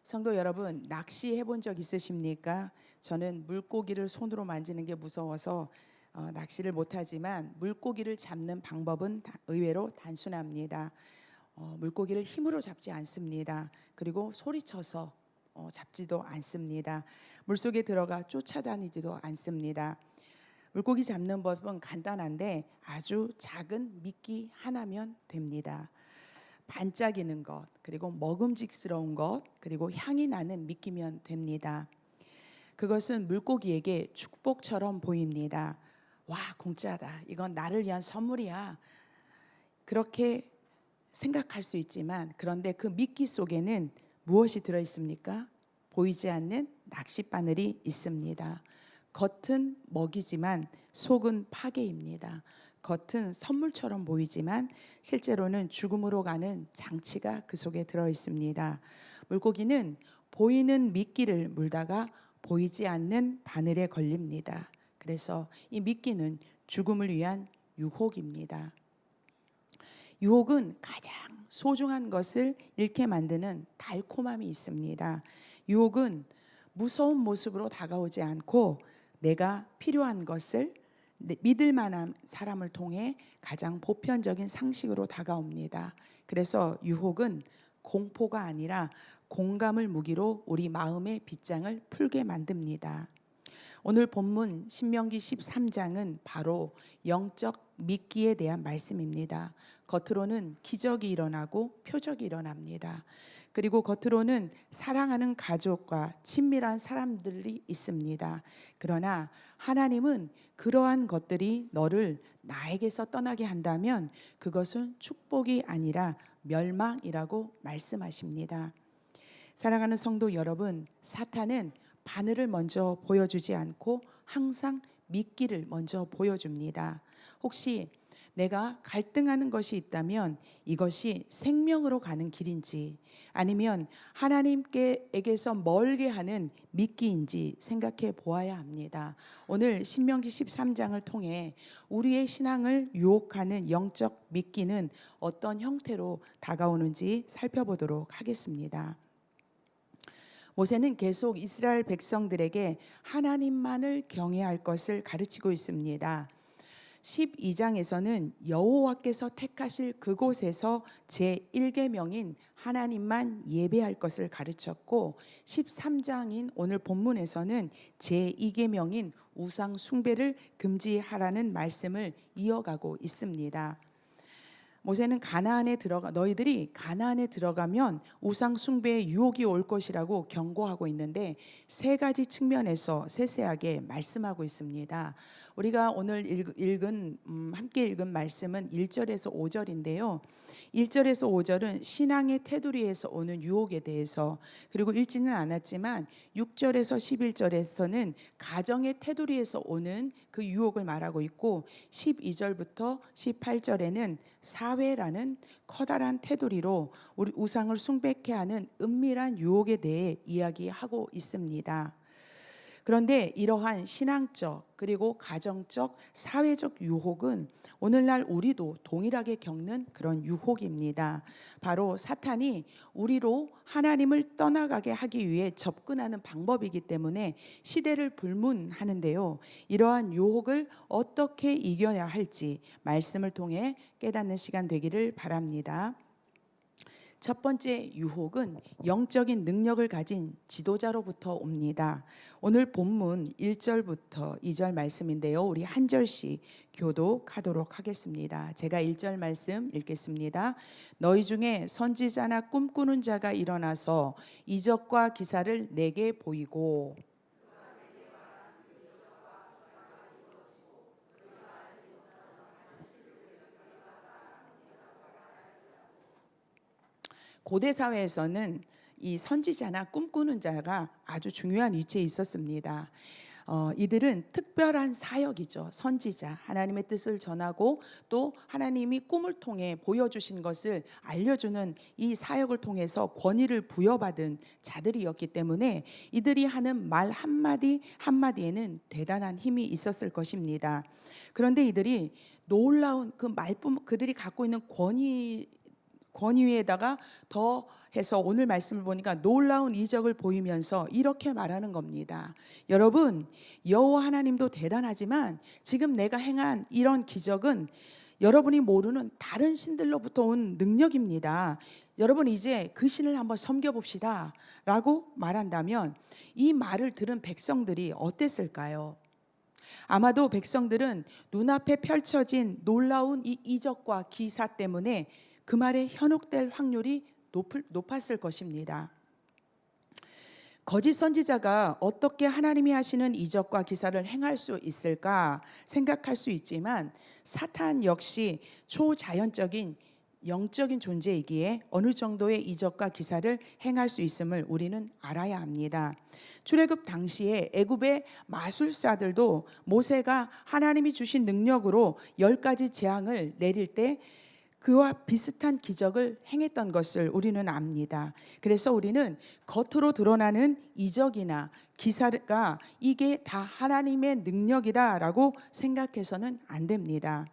성도 여러분, 낚시해 본 적 있으십니까? 저는 물고기를 손으로 만지는 게 무서워서 낚시를 못하지만 물고기를 잡는 방법은 의외로 단순합니다. 물고기를 힘으로 잡지 않습니다. 그리고 소리쳐서 잡지도 않습니다. 물속에 들어가 쫓아다니지도 않습니다. 물고기 잡는 법은 간단한데 아주 작은 미끼 하나면 됩니다. 반짝이는 것, 그리고 먹음직스러운 것, 그리고 향이 나는 미끼면 됩니다. 그것은 물고기에게 축복처럼 보입니다. 와, 공짜다. 이건 나를 위한 선물이야. 그렇게 생각할 수 있지만, 그런데 그 미끼 속에는 무엇이 들어 있습니까? 보이지 않는 낚싯바늘이 있습니다. 겉은 먹이지만 속은 파괴입니다. 겉은 선물처럼 보이지만 실제로는 죽음으로 가는 장치가 그 속에 들어 있습니다. 물고기는 보이는 미끼를 물다가 보이지 않는 바늘에 걸립니다. 그래서 이 미끼는 죽음을 위한 유혹입니다. 유혹은 가장 소중한 것을 잃게 만드는 달콤함이 있습니다. 유혹은 무서운 모습으로 다가오지 않고 내가 필요한 것을 믿을 만한 사람을 통해 가장 보편적인 상식으로 다가옵니다. 그래서 유혹은 공포가 아니라 공감을 무기로 우리 마음의 빗장을 풀게 만듭니다. 오늘 본문 신명기 13장은 바로 영적 미끼에 대한 말씀입니다. 겉으로는 기적이 일어나고 표적이 일어납니다. 그리고 겉으로는 사랑하는 가족과 친밀한 사람들이 있습니다. 그러나 하나님은 그러한 것들이 너를 나에게서 떠나게 한다면 그것은 축복이 아니라 멸망이라고 말씀하십니다. 사랑하는 성도 여러분, 사탄은 바늘을 먼저 보여주지 않고 항상 미끼를 먼저 보여줍니다. 혹시 내가 갈등하는 것이 있다면 이것이 생명으로 가는 길인지 아니면 하나님께에게서 멀게 하는 미끼인지 생각해 보아야 합니다. 오늘 신명기 13장을 통해 우리의 신앙을 유혹하는 영적 미끼는 어떤 형태로 다가오는지 살펴보도록 하겠습니다. 모세는 계속 이스라엘 백성들에게 하나님만을 경외할 것을 가르치고 있습니다. 12장에서는 여호와께서 택하실 그곳에서 제1계명인 하나님만 예배할 것을 가르쳤고 13장인 오늘 본문에서는 제2계명인 우상 숭배를 금지하라는 말씀을 이어가고 있습니다. 모세는 너희들이 가나안에 들어가면 우상 숭배의 유혹이 올 것이라고 경고하고 있는데 세 가지 측면에서 세세하게 말씀하고 있습니다. 우리가 오늘 함께 읽은 말씀은 1절에서 5절인데요. 1절에서 5절은 신앙의 테두리에서 오는 유혹에 대해서, 그리고 읽지는 않았지만 6절에서 11절에서는 가정의 테두리에서 오는 그 유혹을 말하고 있고 12절부터 18절에는 사회라는 커다란 테두리로 우리 우상을 숭배케 하는 은밀한 유혹에 대해 이야기하고 있습니다. 그런데 이러한 신앙적 그리고 가정적 사회적 유혹은 오늘날 우리도 동일하게 겪는 그런 유혹입니다. 바로 사탄이 우리로 하나님을 떠나가게 하기 위해 접근하는 방법이기 때문에 시대를 불문하는데요. 이러한 유혹을 어떻게 이겨야 할지 말씀을 통해 깨닫는 시간 되기를 바랍니다. 첫 번째 유혹은 영적인 능력을 가진 지도자로부터 옵니다. 오늘 본문 1절부터 2절 말씀인데요. 우리 한 절씩 교독하도록 하겠습니다. 제가 1절 말씀 읽겠습니다. 너희 중에 선지자나 꿈꾸는 자가 일어나서 이적과 기사를 내게 보이고 고대 사회에서는 이 선지자나 꿈꾸는 자가 아주 중요한 위치에 있었습니다. 이들은 특별한 사역이죠. 선지자, 하나님의 뜻을 전하고 또 하나님이 꿈을 통해 보여주신 것을 알려주는 이 사역을 통해서 권위를 부여받은 자들이었기 때문에 이들이 하는 말 한마디 한마디에는 대단한 힘이 있었을 것입니다. 그런데 이들이 놀라운 그 말뿐, 그들이 갖고 있는 권위에다가 더해서 오늘 말씀을 보니까 놀라운 이적을 보이면서 이렇게 말하는 겁니다. 여러분, 여호와 하나님도 대단하지만 지금 내가 행한 이런 기적은 여러분이 모르는 다른 신들로부터 온 능력입니다. 여러분 이제 그 신을 한번 섬겨봅시다 라고 말한다면 이 말을 들은 백성들이 어땠을까요? 아마도 백성들은 눈앞에 펼쳐진 놀라운 이 이적과 기사 때문에 그 말에 현혹될 확률이 높았을 것입니다. 거짓 선지자가 어떻게 하나님이 하시는 이적과 기사를 행할 수 있을까 생각할 수 있지만 사탄 역시 초자연적인 영적인 존재이기에 어느 정도의 이적과 기사를 행할 수 있음을 우리는 알아야 합니다. 출애굽 당시에 애굽의 마술사들도 모세가 하나님이 주신 능력으로 10가지 재앙을 내릴 때 그와 비슷한 기적을 행했던 것을 우리는 압니다. 그래서 우리는 겉으로 드러나는 이적이나 기사가 이게 다 하나님의 능력이다라고 생각해서는 안 됩니다.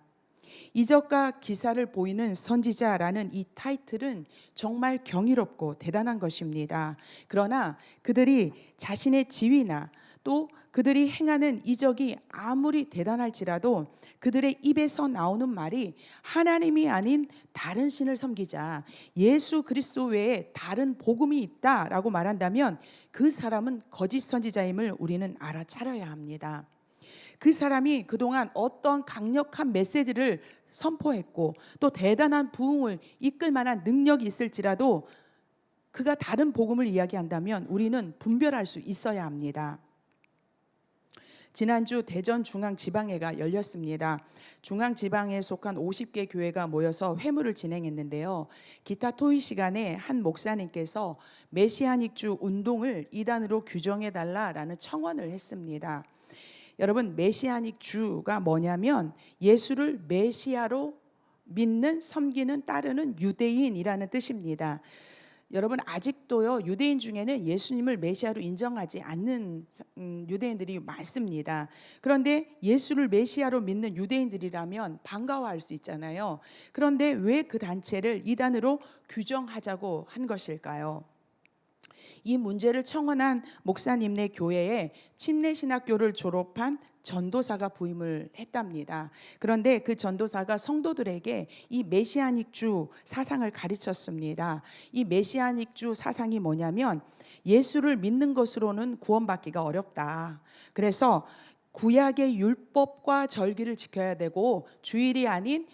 이적과 기사를 보이는 선지자라는 이 타이틀은 정말 경이롭고 대단한 것입니다. 그러나 그들이 자신의 지위나 또 그들이 행하는 이적이 아무리 대단할지라도 그들의 입에서 나오는 말이 하나님이 아닌 다른 신을 섬기자, 예수 그리스도 외에 다른 복음이 있다라고 말한다면 그 사람은 거짓 선지자임을 우리는 알아차려야 합니다. 그 사람이 그동안 어떤 강력한 메시지를 선포했고 또 대단한 부흥을 이끌 만한 능력이 있을지라도 그가 다른 복음을 이야기한다면 우리는 분별할 수 있어야 합니다. 지난주 대전중앙지방회가 열렸습니다. 중앙지방에 속한 50개 교회가 모여서 회무를 진행했는데요. 기타 토의 시간에 한 목사님께서 메시아닉주 운동을 이단으로 규정해달라라는 청원을 했습니다. 여러분, 메시아닉 주가 뭐냐면 예수를 메시아로 믿는, 섬기는, 따르는 유대인이라는 뜻입니다. 여러분, 아직도요 유대인 중에는 예수님을 메시아로 인정하지 않는 유대인들이 많습니다. 그런데 예수를 메시아로 믿는 유대인들이라면 반가워할 수 있잖아요. 그런데 왜 그 단체를 이단으로 규정하자고 한 것일까요? 이 문제를 청원한 목사님네 교회에 침례신학교를 졸업한 전도사가 부임을 했답니다. 그런데 그 전도사가 성도들에게 이 메시아닉주 사상을 가르쳤습니다. 이 메시아닉주 사상이 뭐냐면 예수를 믿는 것으로는 구원받기가 어렵다. 그래서 구약의 율법과 절기를 지켜야 되고 주일이 아닌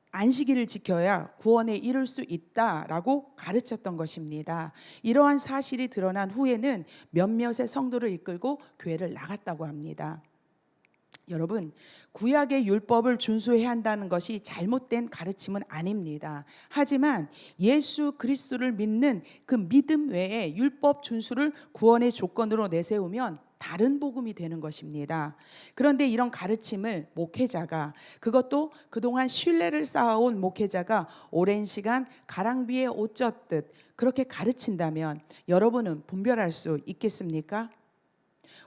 안식일을 지켜야 구원에 이를 수 있다라고 가르쳤던 것입니다. 이러한 사실이 드러난 후에는 몇몇의 성도를 이끌고 교회를 나갔다고 합니다. 여러분, 구약의 율법을 준수해야 한다는 것이 잘못된 가르침은 아닙니다. 하지만 예수 그리스도를 믿는 그 믿음 외에 율법 준수를 구원의 조건으로 내세우면 다른 복음이 되는 것입니다. 그런데 이런 가르침을 목회자가, 그것도 그동안 신뢰를 쌓아온 목회자가 오랜 시간 가랑비에 옷 젖듯 그렇게 가르친다면 여러분은 분별할 수 있겠습니까?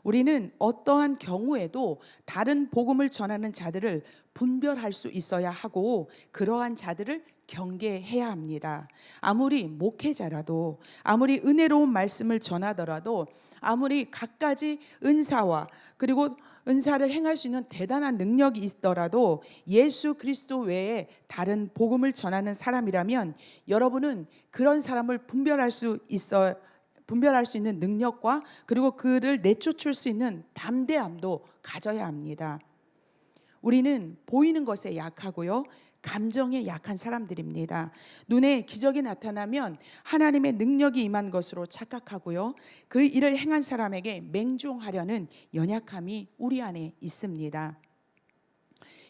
우리는 어떠한 경우에도 다른 복음을 전하는 자들을 분별할 수 있어야 하고 그러한 자들을 경계해야 합니다. 아무리 목회자라도, 아무리 은혜로운 말씀을 전하더라도, 아무리 갖가지 은사와 그리고 은사를 행할 수 있는 대단한 능력이 있더라도 예수 그리스도 외에 다른 복음을 전하는 사람이라면 여러분은 그런 사람을 분별할 수 있는 능력과 그리고 그를 내쫓을 수 있는 담대함도 가져야 합니다. 우리는 보이는 것에 약하고요, 감정에 약한 사람들입니다. 눈에 기적이 나타나면 하나님의 능력이 임한 것으로 착각하고요, 그 일을 행한 사람에게 맹종하려는 연약함이 우리 안에 있습니다.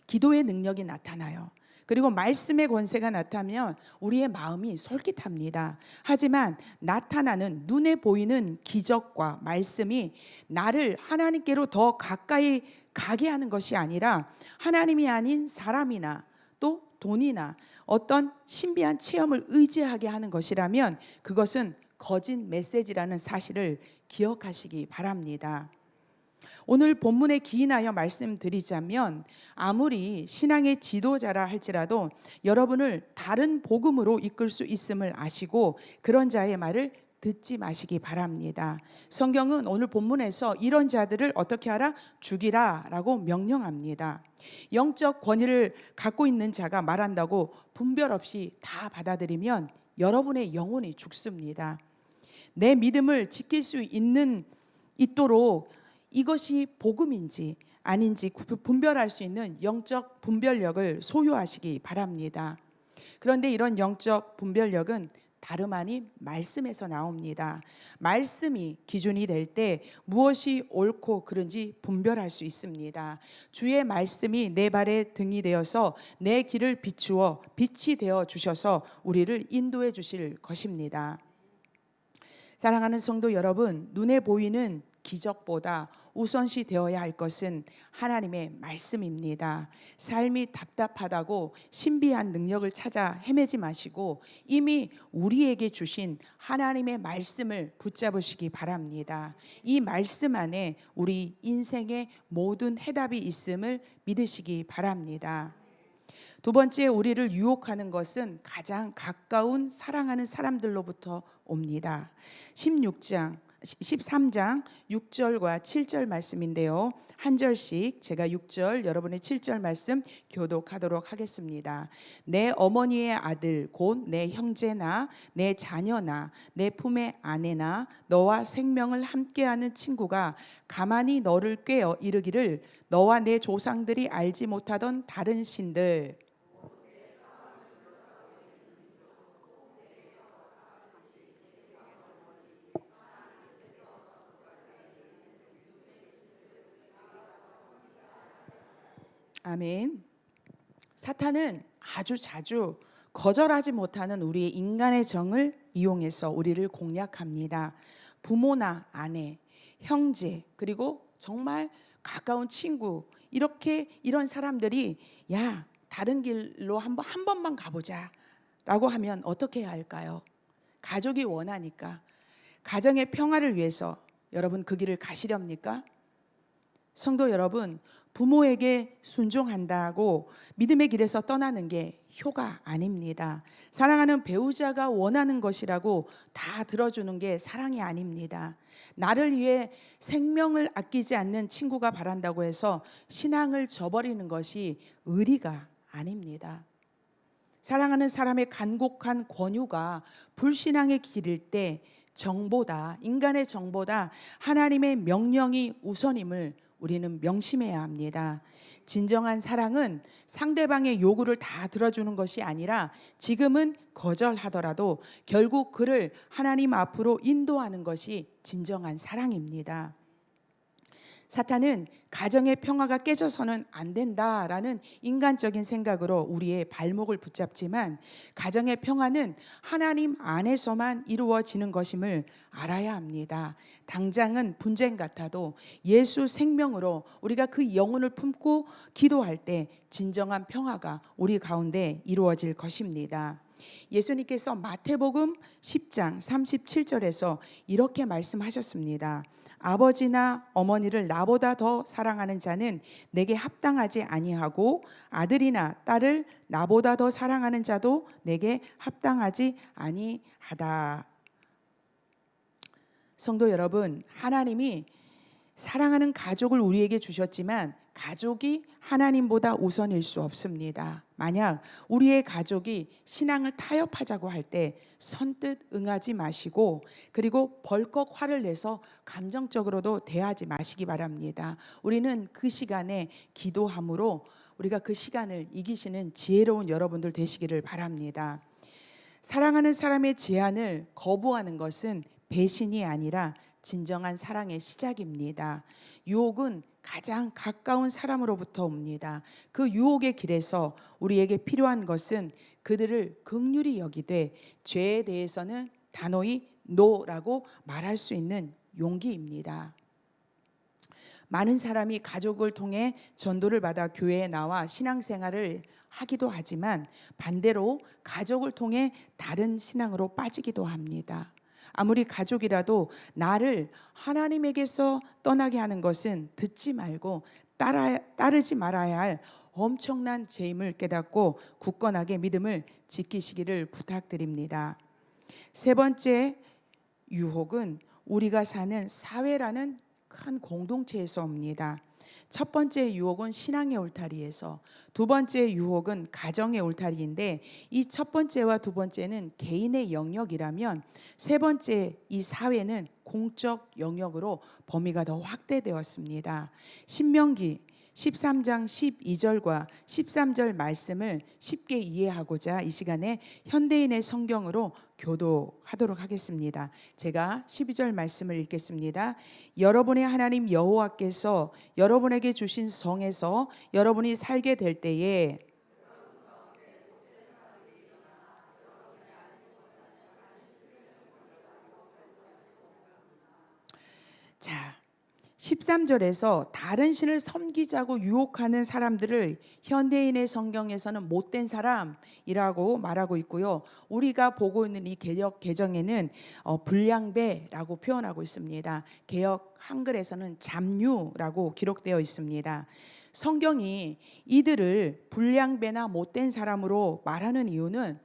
기도의 능력이 나타나요. 그리고 말씀의 권세가 나타나면 우리의 마음이 솔깃합니다. 하지만 나타나는 눈에 보이는 기적과 말씀이 나를 하나님께로 더 가까이 가게 하는 것이 아니라 하나님이 아닌 사람이나 또 돈이나 어떤 신비한 체험을 의지하게 하는 것이라면 그것은 거짓 메시지라는 사실을 기억하시기 바랍니다. 오늘 본문에 기인하여 말씀드리자면 아무리 신앙의 지도자라 할지라도 여러분을 다른 복음으로 이끌 수 있음을 아시고 그런 자의 말을 듣지 마시기 바랍니다. 성경은 오늘 본문에서 이런 자들을 어떻게 하라? 죽이라라고 명령합니다. 영적 권위를 갖고 있는 자가 말한다고 분별 없이 다 받아들이면 여러분의 영혼이 죽습니다. 내 믿음을 지킬 수 있도록 이것이 복음인지 아닌지 분별할 수 있는 영적 분별력을 소유하시기 바랍니다. 그런데 이런 영적 분별력은 다름 아닌 말씀에서 나옵니다. 말씀이 기준이 될 때 무엇이 옳고 그른지 분별할 수 있습니다. 주의 말씀이 내 발의 등이 되어서 내 길을 비추어 빛이 되어 주셔서 우리를 인도해 주실 것입니다. 사랑하는 성도 여러분, 눈에 보이는 기적보다 우선시 되어야 할 것은 하나님의 말씀입니다. 삶이 답답하다고 신비한 능력을 찾아 헤매지 마시고 이미 우리에게 주신 하나님의 말씀을 붙잡으시기 바랍니다. 이 말씀 안에 우리 인생의 모든 해답이 있음을 믿으시기 바랍니다. 두 번째, 우리를 유혹하는 것은 가장 가까운 사랑하는 사람들로부터 옵니다. 13장 6절과 7절 말씀인데요. 한 절씩 제가 6절 여러분의 7절 말씀 교독하도록 하겠습니다. 내 어머니의 아들 곧 내 형제나 내 자녀나 내 품의 아내나 너와 생명을 함께하는 친구가 가만히 너를 꾀어 이르기를 너와 내 조상들이 알지 못하던 다른 신들 아멘. 사탄은 아주 자주 거절하지 못하는 우리의 인간의 정을 이용해서 우리를 공략합니다. 부모나 아내, 형제, 그리고 정말 가까운 친구, 이런 사람들이 야, 다른 길로 한 번만 가보자 라고 하면 어떻게 해야 할까요? 가족이 원하니까, 가정의 평화를 위해서 여러분 그 길을 가시렵니까? 성도 여러분, 부모에게 순종한다고 믿음의 길에서 떠나는 게 효가 아닙니다. 사랑하는 배우자가 원하는 것이라고 다 들어주는 게 사랑이 아닙니다. 나를 위해 생명을 아끼지 않는 친구가 바란다고 해서 신앙을 저버리는 것이 의리가 아닙니다. 사랑하는 사람의 간곡한 권유가 불신앙의 길일 때 인간의 정보다 하나님의 명령이 우선임을 우리는 명심해야 합니다. 진정한 사랑은 상대방의 요구를 다 들어주는 것이 아니라 지금은 거절하더라도 결국 그를 하나님 앞으로 인도하는 것이 진정한 사랑입니다. 사탄은 가정의 평화가 깨져서는 안 된다라는 인간적인 생각으로 우리의 발목을 붙잡지만 가정의 평화는 하나님 안에서만 이루어지는 것임을 알아야 합니다. 당장은 분쟁 같아도 예수 생명으로 우리가 그 영혼을 품고 기도할 때 진정한 평화가 우리 가운데 이루어질 것입니다. 예수님께서 마태복음 10장 37절에서 이렇게 말씀하셨습니다. 아버지나 어머니를 나보다 더 사랑하는 자는 내게 합당하지 아니하고 아들이나 딸을 나보다 더 사랑하는 자도 내게 합당하지 아니하다. 성도 여러분, 하나님이 사랑하는 가족을 우리에게 주셨지만 가족이 하나님보다 우선일 수 없습니다. 만약 우리의 가족이 신앙을 타협하자고 할 때 선뜻 응하지 마시고 그리고 벌컥 화를 내서 감정적으로도 대하지 마시기 바랍니다. 우리는 그 시간에 기도함으로 우리가 그 시간을 이기시는 지혜로운 여러분들 되시기를 바랍니다. 사랑하는 사람의 제안을 거부하는 것은 배신이 아니라 진정한 사랑의 시작입니다. 유혹은 가장 가까운 사람으로부터 옵니다. 그 유혹의 길에서 우리에게 필요한 것은 그들을 긍휼히 여기되 죄에 대해서는 단호히 노라고 말할 수 있는 용기입니다. 많은 사람이 가족을 통해 전도를 받아 교회에 나와 신앙생활을 하기도 하지만 반대로 가족을 통해 다른 신앙으로 빠지기도 합니다. 아무리 가족이라도 나를 하나님에게서 떠나게 하는 것은 듣지 말고 따르지 말아야 할 엄청난 죄임을 깨닫고 굳건하게 믿음을 지키시기를 부탁드립니다. 세 번째 유혹은 우리가 사는 사회라는 큰 공동체에서 옵니다. 첫 번째 유혹은 신앙의 울타리에서, 두 번째 유혹은 가정의 울타리인데, 이 첫 번째와 두 번째는 개인의 영역이라면 세 번째 이 사회는 공적 영역으로 범위가 더 확대되었습니다. 신명기 13장 12절과 13절 말씀을 쉽게 이해하고자 이 시간에 현대인의 성경으로 교독하도록 하겠습니다. 제가 12절 말씀을 읽겠습니다. 여러분의 하나님 여호와께서 여러분에게 주신 성에서 여러분이 살게 될 때에 자, 13절에서 다른 신을 섬기자고 유혹하는 사람들을 현대인의 성경에서는 못된 사람이라고 말하고 있고요. 우리가 보고 있는 이 개역 개정에는 불량배라고 표현하고 있습니다. 개역 한글에서는 잡류라고 기록되어 있습니다. 성경이 이들을 불량배나 못된 사람으로 말하는 이유는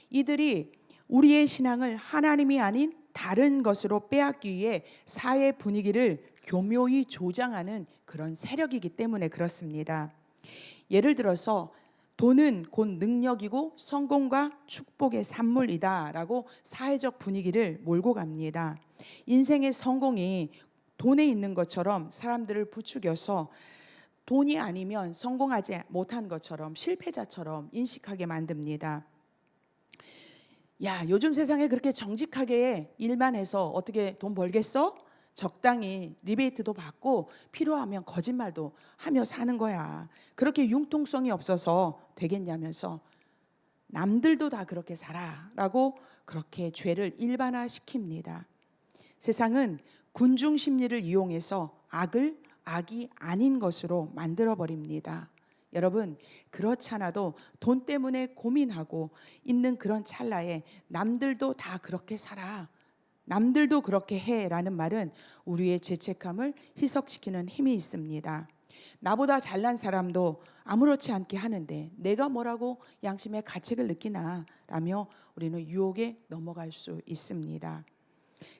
이들이 우리의 신앙을 하나님이 아닌 다른 것으로 빼앗기 위해 사회 분위기를 교묘히 조장하는 그런 세력이기 때문에 그렇습니다. 예를 들어서 돈은 곧 능력이고 성공과 축복의 산물이다라고 사회적 분위기를 몰고 갑니다. 인생의 성공이 돈에 있는 것처럼 사람들을 부추겨서 돈이 아니면 성공하지 못한 것처럼 실패자처럼 인식하게 만듭니다. 야, 요즘 세상에 그렇게 정직하게 일만 해서 어떻게 돈 벌겠어? 적당히 리베이트도 받고 필요하면 거짓말도 하며 사는 거야. 그렇게 융통성이 없어서 되겠냐면서 남들도 다 그렇게 살아라고 그렇게 죄를 일반화시킵니다. 세상은 군중 심리를 이용해서 악을 악이 아닌 것으로 만들어 버립니다. 여러분, 그렇잖아도 돈 때문에 고민하고 있는 그런 찰나에 남들도 다 그렇게 살아, 남들도 그렇게 해라는 말은 우리의 죄책감을 희석시키는 힘이 있습니다. 나보다 잘난 사람도 아무렇지 않게 하는데 내가 뭐라고 양심의 가책을 느끼나 라며 우리는 유혹에 넘어갈 수 있습니다.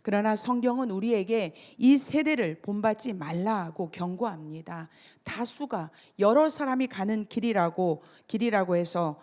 그러나 성경은 우리에게 이 세대를 본받지 말라고 경고합니다. 다수가 여러 사람이 가는 길이라고 해서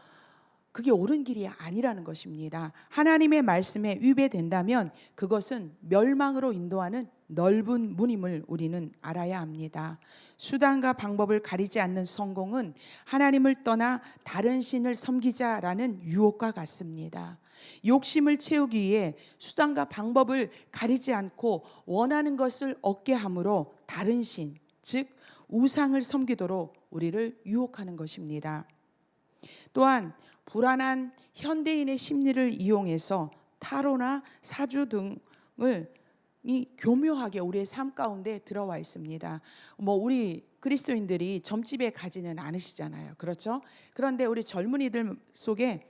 그게 옳은 길이 아니라는 것입니다. 하나님의 말씀에 위배된다면 그것은 멸망으로 인도하는 넓은 문임을 우리는 알아야 합니다. 수단과 방법을 가리지 않는 성공은 하나님을 떠나 다른 신을 섬기자라는 유혹과 같습니다. 욕심을 채우기 위해 수단과 방법을 가리지 않고 원하는 것을 얻게 함으로 다른 신, 즉 우상을 섬기도록 우리를 유혹하는 것입니다. 또한 불안한 현대인의 심리를 이용해서 타로나 사주 등을 교묘하게 우리의 삶 가운데 들어와 있습니다. 우리 그리스도인들이 점집에 가지는 않으시잖아요. 그렇죠? 그런데 우리 젊은이들 속에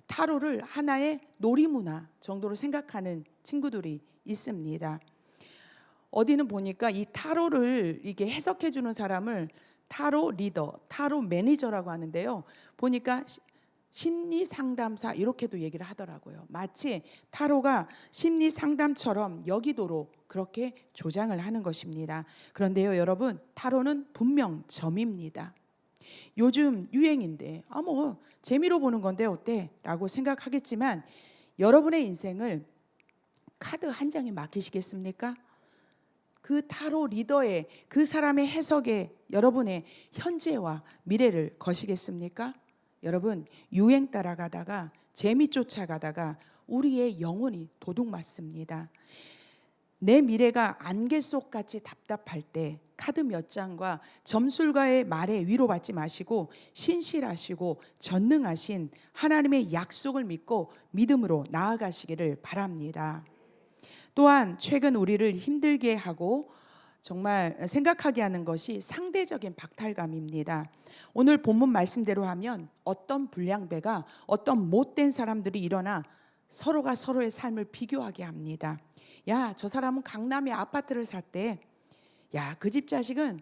타로를 하나의 놀이문화 정도로 생각하는 친구들이 있습니다. 어디는 보니까 이 타로를 이게 해석해 주는 사람을 타로 리더, 타로 매니저라고 하는데요. 보니까 심리 상담사 이렇게도 얘기를 하더라고요. 마치 타로가 심리 상담처럼 여기도록 그렇게 조장을 하는 것입니다. 그런데요, 여러분, 타로는 분명 점입니다. 요즘 유행인데 재미로 보는 건데 어때? 라고 생각하겠지만 여러분의 인생을 카드 한 장에 맡기시겠습니까? 그 타로 리더의 그 사람의 해석에 여러분의 현재와 미래를 거시겠습니까? 여러분, 유행 따라가다가 재미 쫓아가다가 우리의 영혼이 도둑맞습니다. 내 미래가 안개 속같이 답답할 때 카드 몇 장과 점술가의 말에 위로받지 마시고 신실하시고 전능하신 하나님의 약속을 믿고 믿음으로 나아가시기를 바랍니다. 또한 최근 우리를 힘들게 하고 정말 생각하게 하는 것이 상대적인 박탈감입니다. 오늘 본문 말씀대로 하면 어떤 불량배가 어떤 못된 사람들이 일어나 서로가 서로의 삶을 비교하게 합니다. 야, 저 사람은 강남에 아파트를 샀대. 야, 그 집 자식은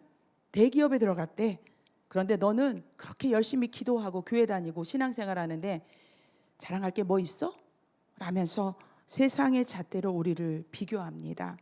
대기업에 들어갔대. 그런데 너는 그렇게 열심히 기도하고 교회 다니고 신앙생활 하는데 자랑할 게 뭐 있어? 라면서 세상의 잣대로 우리를 비교합니다.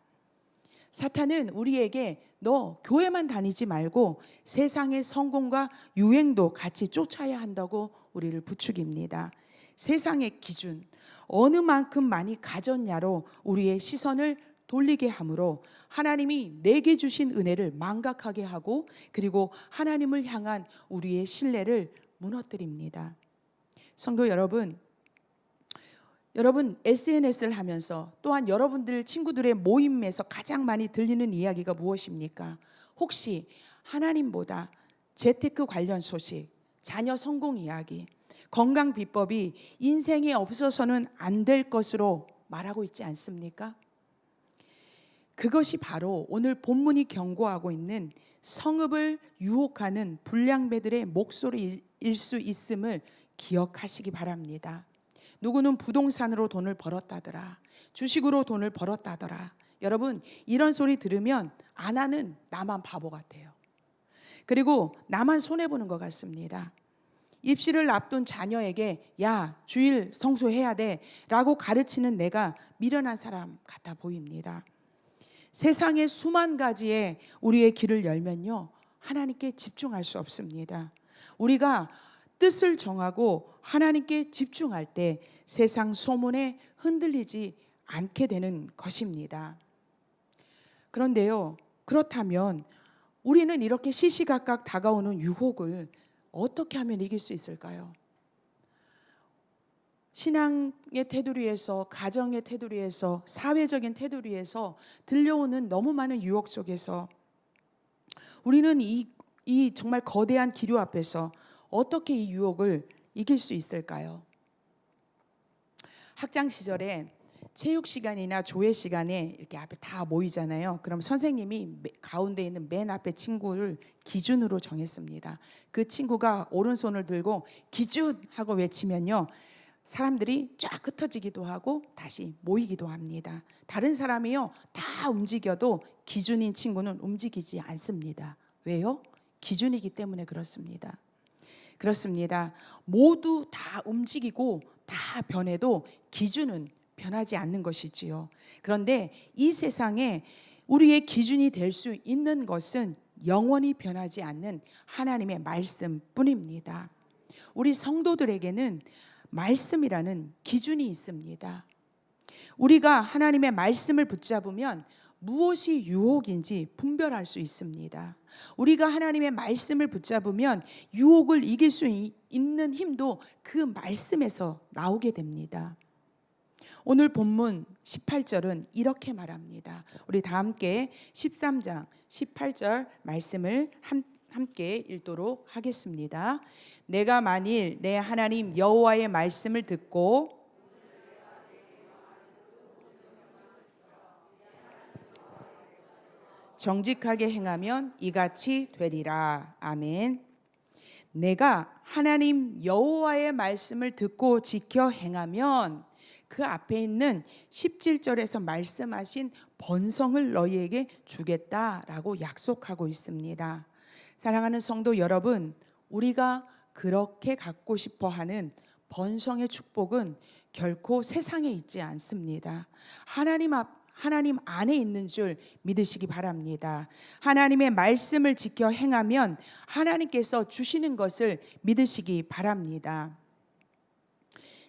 사탄은 우리에게 너 교회만 다니지 말고 세상의 성공과 유행도 같이 쫓아야 한다고 우리를 부추깁니다. 세상의 기준, 어느 만큼 많이 가졌냐로 우리의 시선을 돌리게 하므로 하나님이 내게 주신 은혜를 망각하게 하고 그리고 하나님을 향한 우리의 신뢰를 무너뜨립니다. 성도 여러분, SNS를 하면서 또한 여러분들 친구들의 모임에서 가장 많이 들리는 이야기가 무엇입니까? 혹시 하나님보다 재테크 관련 소식, 자녀 성공 이야기, 건강 비법이 인생에 없어서는 안 될 것으로 말하고 있지 않습니까? 그것이 바로 오늘 본문이 경고하고 있는 성읍을 유혹하는 불량배들의 목소리일 수 있음을 기억하시기 바랍니다. 누구는 부동산으로 돈을 벌었다더라. 주식으로 돈을 벌었다더라. 여러분, 이런 소리 들으면 안 하는 나만 바보 같아요. 그리고 나만 손해보는 것 같습니다. 입시를 앞둔 자녀에게 야, 주일 성수해야 돼 라고 가르치는 내가 미련한 사람 같아 보입니다. 세상의 수만 가지의 우리의 길을 열면요, 하나님께 집중할 수 없습니다. 우리가 뜻을 정하고 하나님께 집중할 때 세상 소문에 흔들리지 않게 되는 것입니다. 그런데요, 그렇다면 우리는 이렇게 시시각각 다가오는 유혹을 어떻게 하면 이길 수 있을까요? 신앙의 테두리에서, 가정의 테두리에서, 사회적인 테두리에서 들려오는 너무 많은 유혹 속에서 우리는 이 정말 거대한 기류 앞에서 어떻게 이 유혹을 이길 수 있을까요? 학창 시절에 체육 시간이나 조회 시간에 이렇게 앞에 다 모이잖아요. 그럼 선생님이 가운데 있는 맨 앞에 친구를 기준으로 정했습니다. 그 친구가 오른손을 들고 기준 하고 외치면요, 사람들이 쫙 흩어지기도 하고 다시 모이기도 합니다. 다른 사람이요 다 움직여도 기준인 친구는 움직이지 않습니다. 왜요? 기준이기 때문에 그렇습니다. 모두 다 움직이고 다 변해도 기준은 변하지 않는 것이지요. 그런데 이 세상에 우리의 기준이 될 수 있는 것은 영원히 변하지 않는 하나님의 말씀뿐입니다. 우리 성도들에게는 말씀이라는 기준이 있습니다. 우리가 하나님의 말씀을 붙잡으면 무엇이 유혹인지 분별할 수 있습니다. 우리가 하나님의 말씀을 붙잡으면 유혹을 이길 수 있는 힘도 그 말씀에서 나오게 됩니다. 오늘 본문 18절은 이렇게 말합니다. 우리 다 함께 13장 18절 말씀을 함께 읽도록 하겠습니다. 내가 만일 내 하나님 여호와의 말씀을 듣고 정직하게 행하면 이같이 되리라. 아멘. 내가 하나님 여호와의 말씀을 듣고 지켜 행하면 그 앞에 있는 17절에서 말씀하신 번성을 너희에게 주겠다라고 약속하고 있습니다. 사랑하는 성도 여러분, 우리가 그렇게 갖고 싶어 하는 번성의 축복은 결코 세상에 있지 않습니다. 하나님 안에 있는 줄 믿으시기 바랍니다. 하나님의 말씀을 지켜 행하면 하나님께서 주시는 것을 믿으시기 바랍니다.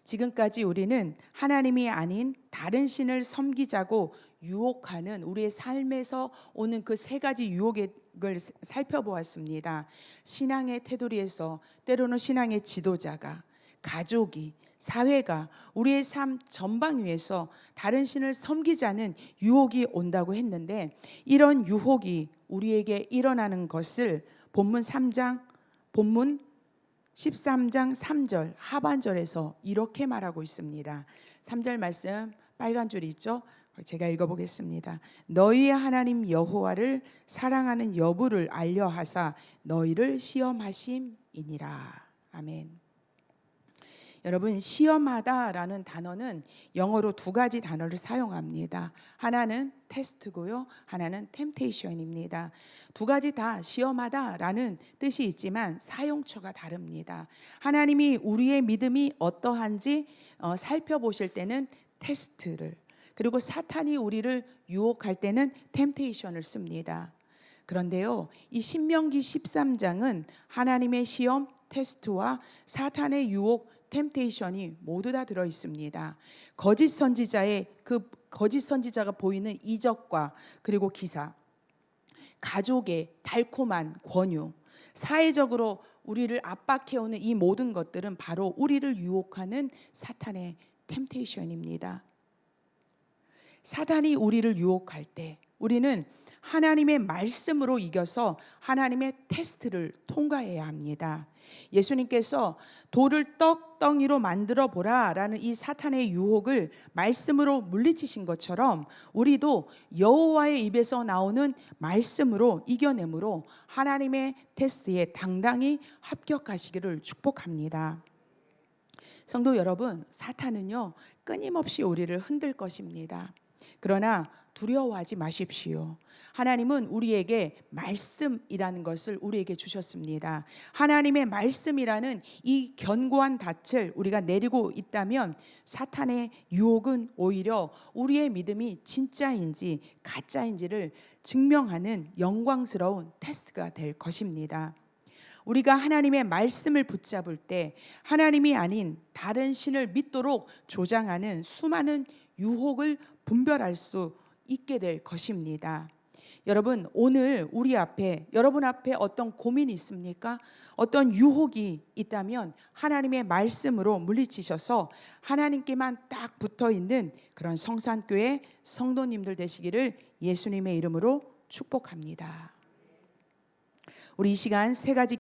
지금까지 우리는 하나님이 아닌 다른 신을 섬기자고 유혹하는 우리의 삶에서 오는 그 세 가지 유혹을 살펴보았습니다. 신앙의 테두리에서 때로는 신앙의 지도자가, 가족이, 사회가 우리의 삶 전방 위에서 다른 신을 섬기자는 유혹이 온다고 했는데, 이런 유혹이 우리에게 일어나는 것을 본문 13장 3절 하반절에서 이렇게 말하고 있습니다. 3절 말씀 빨간 줄이 있죠? 제가 읽어보겠습니다. 너희의 하나님 여호와를 사랑하는 여부를 알려하사 너희를 시험하심이니라. 아멘. 여러분, 시험하다라는 단어는 영어로 두 가지 단어를 사용합니다. 하나는 테스트고요, 하나는 템테이션입니다. 두 가지 다 시험하다라는 뜻이 있지만 사용처가 다릅니다. 하나님이 우리의 믿음이 어떠한지 살펴보실 때는 테스트를, 그리고 사탄이 우리를 유혹할 때는 템테이션을 씁니다. 그런데요, 이 신명기 13장은 하나님의 시험, 테스트와 사탄의 유혹, 템테이션이 모두 다 들어 있습니다. 거짓 선지자가 보이는 이적과 그리고 기사, 가족의 달콤한 권유, 사회적으로 우리를 압박해오는 이 모든 것들은 바로 우리를 유혹하는 사탄의 템테이션입니다. 사탄이 우리를 유혹할 때 우리는 하나님의 말씀으로 이겨서 하나님의 테스트를 통과해야 합니다. 예수님께서 돌을 떡덩이로 만들어 보라라는 이 사탄의 유혹을 말씀으로 물리치신 것처럼 우리도 여호와의 입에서 나오는 말씀으로 이겨내므로 하나님의 테스트에 당당히 합격하시기를 축복합니다. 성도 여러분, 사탄은요 끊임없이 우리를 흔들 것입니다. 그러나 두려워하지 마십시오. 하나님은 우리에게 말씀이라는 것을 우리에게 주셨습니다. 하나님의 말씀이라는 이 견고한 닻을 우리가 내리고 있다면 사탄의 유혹은 오히려 우리의 믿음이 진짜인지 가짜인지를 증명하는 영광스러운 테스트가 될 것입니다. 우리가 하나님의 말씀을 붙잡을 때 하나님이 아닌 다른 신을 믿도록 조장하는 수많은 유혹을 분별할 수 있게 될 것입니다. 여러분, 오늘 여러분 앞에 어떤 고민이 있습니까? 어떤 유혹이 있다면 하나님의 말씀으로 물리치셔서 하나님께만 딱 붙어 있는 그런 성산교회 성도님들 되시기를 예수님의 이름으로 축복합니다. 우리 이 시간 세 가지